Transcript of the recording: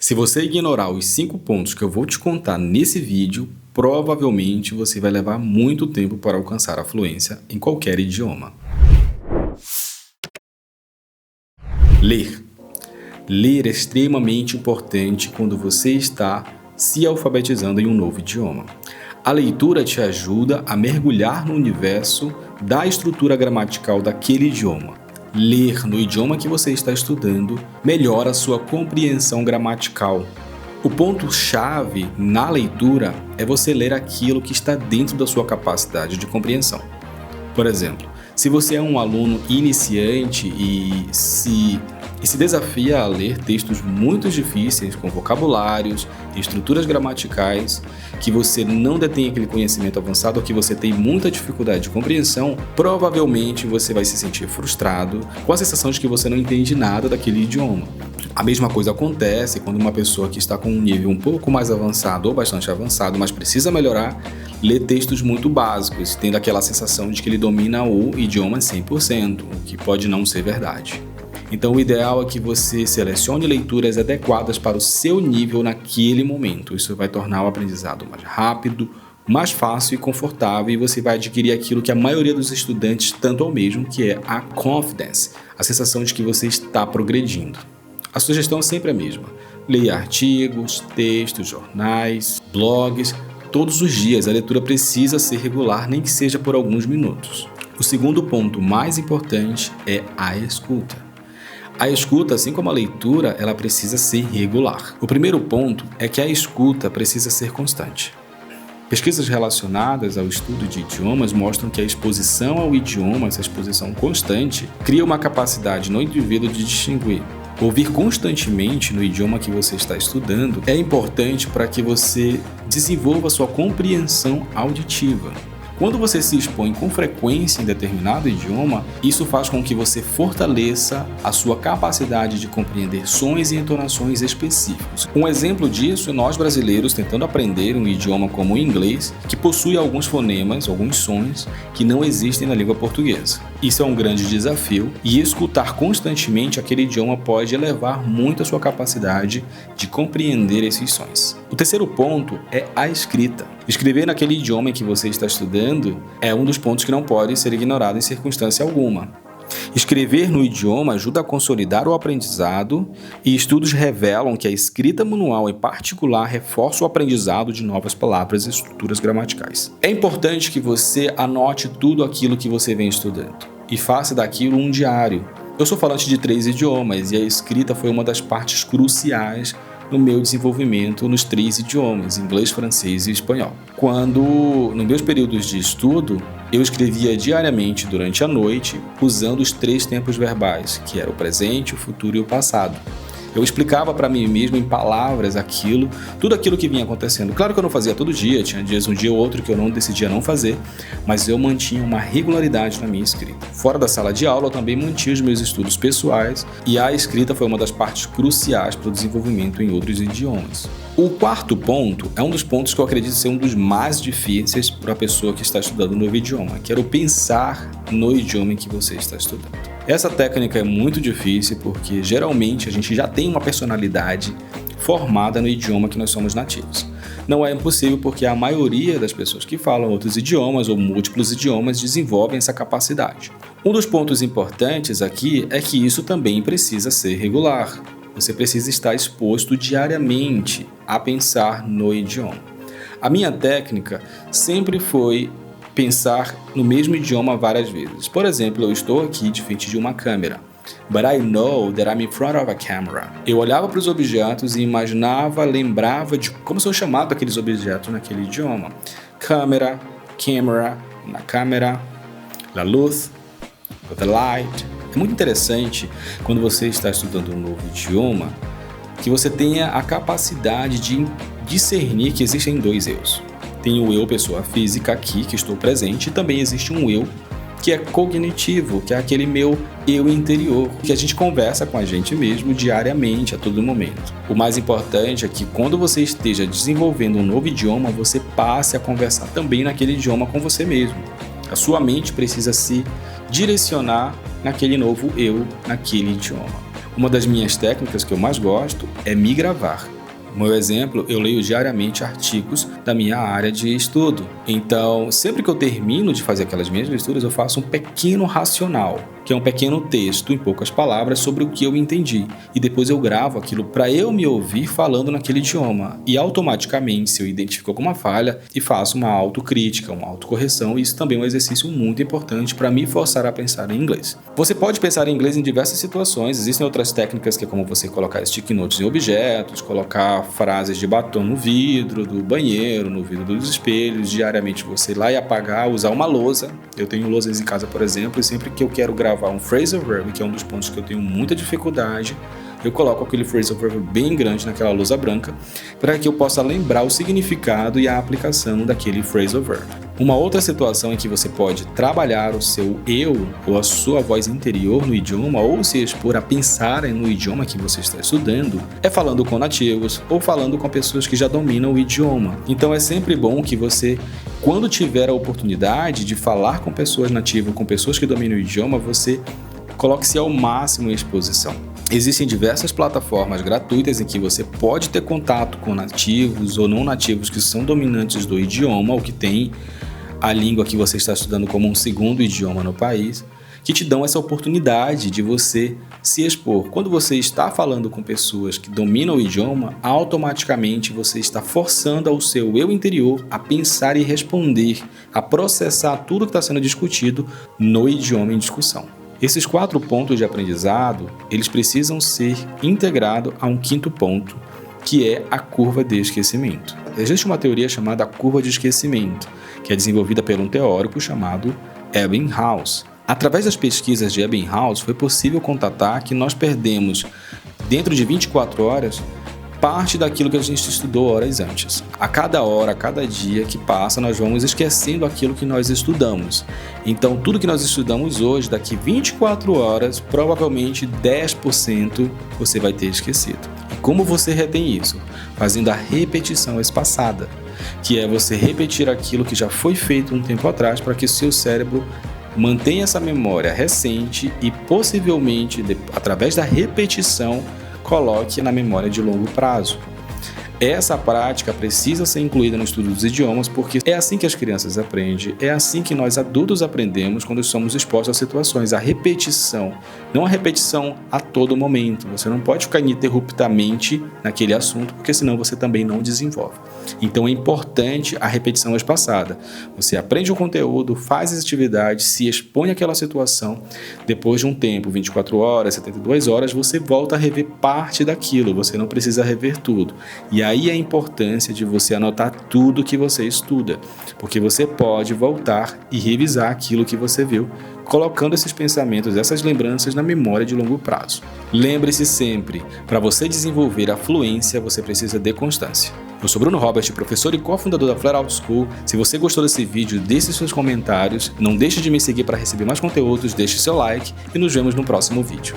Se você ignorar os 5 pontos que eu vou te contar nesse vídeo, provavelmente você vai levar muito tempo para alcançar a fluência em qualquer idioma. Ler. Ler é extremamente importante quando você está se alfabetizando em um novo idioma. A leitura te ajuda a mergulhar no universo da estrutura gramatical daquele idioma. Ler no idioma que você está estudando melhora a sua compreensão gramatical. O ponto-chave na leitura é você ler aquilo que está dentro da sua capacidade de compreensão. Por exemplo, se você é um aluno iniciante e se desafia a ler textos muito difíceis, com vocabulários, estruturas gramaticais, que você não detém aquele conhecimento avançado ou que você tem muita dificuldade de compreensão, provavelmente você vai se sentir frustrado com a sensação de que você não entende nada daquele idioma. A mesma coisa acontece quando uma pessoa que está com um nível um pouco mais avançado ou bastante avançado, mas precisa melhorar, lê textos muito básicos, tendo aquela sensação de que ele domina o idioma 100%, o que pode não ser verdade. Então o ideal é que você selecione leituras adequadas para o seu nível naquele momento. Isso vai tornar o aprendizado mais rápido, mais fácil e confortável, e você vai adquirir aquilo que a maioria dos estudantes tanto almejam, que é a confidence, a sensação de que você está progredindo. A sugestão é sempre a mesma. Leia artigos, textos, jornais, blogs. Todos os dias a leitura precisa ser regular, nem que seja por alguns minutos. O segundo ponto mais importante é a escuta. A escuta, assim como a leitura, ela precisa ser regular. O primeiro ponto é que a escuta precisa ser constante. Pesquisas relacionadas ao estudo de idiomas mostram que a exposição ao idioma, essa exposição constante, cria uma capacidade no indivíduo de distinguir. Ouvir constantemente no idioma que você está estudando é importante para que você desenvolva sua compreensão auditiva. Quando você se expõe com frequência em determinado idioma, isso faz com que você fortaleça a sua capacidade de compreender sons e entonações específicos. Um exemplo disso é nós brasileiros tentando aprender um idioma como o inglês, que possui alguns fonemas, alguns sons, que não existem na língua portuguesa. Isso é um grande desafio e escutar constantemente aquele idioma pode elevar muito a sua capacidade de compreender esses sons. O terceiro ponto é a escrita. Escrever naquele idioma em que você está estudando é um dos pontos que não pode ser ignorado em circunstância alguma. Escrever no idioma ajuda a consolidar o aprendizado e estudos revelam que a escrita manual, em particular, reforça o aprendizado de novas palavras e estruturas gramaticais. É importante que você anote tudo aquilo que você vem estudando e faça daquilo um diário. Eu sou falante de 3 idiomas e a escrita foi uma das partes cruciais no meu desenvolvimento nos 3 idiomas, inglês, francês e espanhol. Nos meus períodos de estudo, eu escrevia diariamente durante a noite, usando os 3 tempos verbais, que era o presente, o futuro e o passado. Eu explicava para mim mesmo em palavras tudo aquilo que vinha acontecendo. Claro que eu não fazia todo dia, tinha dias, um dia ou outro que eu decidia não fazer, mas eu mantinha uma regularidade na minha escrita. Fora da sala de aula, eu também mantinha os meus estudos pessoais e a escrita foi uma das partes cruciais para o desenvolvimento em outros idiomas. O quarto ponto é um dos pontos que eu acredito ser um dos mais difíceis para a pessoa que está estudando um novo idioma, que era o pensar no idioma em que você está estudando. Essa técnica é muito difícil porque geralmente a gente já tem uma personalidade formada no idioma que nós somos nativos. Não é impossível porque a maioria das pessoas que falam outros idiomas ou múltiplos idiomas desenvolvem essa capacidade. Um dos pontos importantes aqui é que isso também precisa ser regular. Você precisa estar exposto diariamente a pensar no idioma. A minha técnica sempre foi pensar no mesmo idioma várias vezes. Por exemplo, eu estou aqui de frente de uma câmera. But I know that I'm in front of a camera. Eu olhava para os objetos e lembrava de como são chamados aqueles objetos naquele idioma. Câmera, camera, na câmera, la luz, the light. É muito interessante quando você está estudando um novo idioma que você tenha a capacidade de discernir que existem 2 eus. Tem o eu pessoa física aqui, que estou presente, e também existe um eu que é cognitivo, que é aquele meu eu interior, que a gente conversa com a gente mesmo diariamente, a todo momento. O mais importante é que quando você esteja desenvolvendo um novo idioma, você passe a conversar também naquele idioma com você mesmo. A sua mente precisa se direcionar naquele novo eu, naquele idioma. Uma das minhas técnicas que eu mais gosto é me gravar. Meu exemplo, eu leio diariamente artigos da minha área de estudo. Então, sempre que eu termino de fazer aquelas minhas leituras, eu faço um pequeno racional, que é um pequeno texto, em poucas palavras, sobre o que eu entendi. E depois eu gravo aquilo para eu me ouvir falando naquele idioma. E automaticamente, se eu identifico alguma falha, e faço uma autocrítica, uma autocorreção, isso também é um exercício muito importante para me forçar a pensar em inglês. Você pode pensar em inglês em diversas situações. Existem outras técnicas, que é como você colocar stick notes em objetos, colocar frases de batom no vidro do banheiro, no vidro dos espelhos, diariamente você ir lá e apagar, usar uma lousa. Eu tenho lousas em casa, por exemplo, e sempre que eu quero gravar um phrasal verb, que é um dos pontos que eu tenho muita dificuldade, eu coloco aquele phrasal verb bem grande naquela lousa branca, para que eu possa lembrar o significado e a aplicação daquele phrasal verb. Uma outra situação em que você pode trabalhar o seu eu ou a sua voz interior no idioma, ou se expor a pensar no idioma que você está estudando, é falando com nativos ou falando com pessoas que já dominam o idioma. Então é sempre bom que você, quando tiver a oportunidade de falar com pessoas nativas, com pessoas que dominam o idioma, você coloque-se ao máximo em exposição. Existem diversas plataformas gratuitas em que você pode ter contato com nativos ou não nativos que são dominantes do idioma ou que têm a língua que você está estudando como um segundo idioma no país, que te dão essa oportunidade de você se expor. Quando você está falando com pessoas que dominam o idioma, automaticamente você está forçando ao seu eu interior a pensar e responder, a processar tudo que está sendo discutido no idioma em discussão. Esses 4 pontos de aprendizado, eles precisam ser integrados a um 5º ponto, que é a curva de esquecimento. Existe uma teoria chamada curva de esquecimento, que é desenvolvida por um teórico chamado Ebbinghaus. Através das pesquisas de Ebbinghaus, foi possível constatar que nós perdemos, dentro de 24 horas, parte daquilo que a gente estudou horas antes. A cada hora, a cada dia que passa, nós vamos esquecendo aquilo que nós estudamos. Então, tudo que nós estudamos hoje, daqui 24 horas, provavelmente 10% você vai ter esquecido. E como você retém isso? Fazendo a repetição espaçada, que é você repetir aquilo que já foi feito um tempo atrás para que o seu cérebro mantenha essa memória recente e possivelmente, através da repetição, coloque na memória de longo prazo. Essa prática precisa ser incluída no estudo dos idiomas, porque é assim que as crianças aprendem, é assim que nós adultos aprendemos quando somos expostos a situações. A repetição, não a repetição a todo momento. Você não pode ficar ininterruptamente naquele assunto, porque senão você também não desenvolve. Então é importante a repetição espaçada. Você aprende o conteúdo, faz as atividades, se expõe àquela situação. Depois de um tempo, 24 horas, 72 horas, você volta a rever parte daquilo. Você não precisa rever tudo. E aí a importância de você anotar tudo que você estuda, porque você pode voltar e revisar aquilo que você viu, colocando esses pensamentos, essas lembranças na memória de longo prazo. Lembre-se sempre, para você desenvolver a fluência, você precisa de constância. Eu sou Bruno Robert, professor e cofundador da Flare Auto School. Se você gostou desse vídeo, deixe seus comentários, não deixe de me seguir para receber mais conteúdos, deixe seu like e nos vemos no próximo vídeo.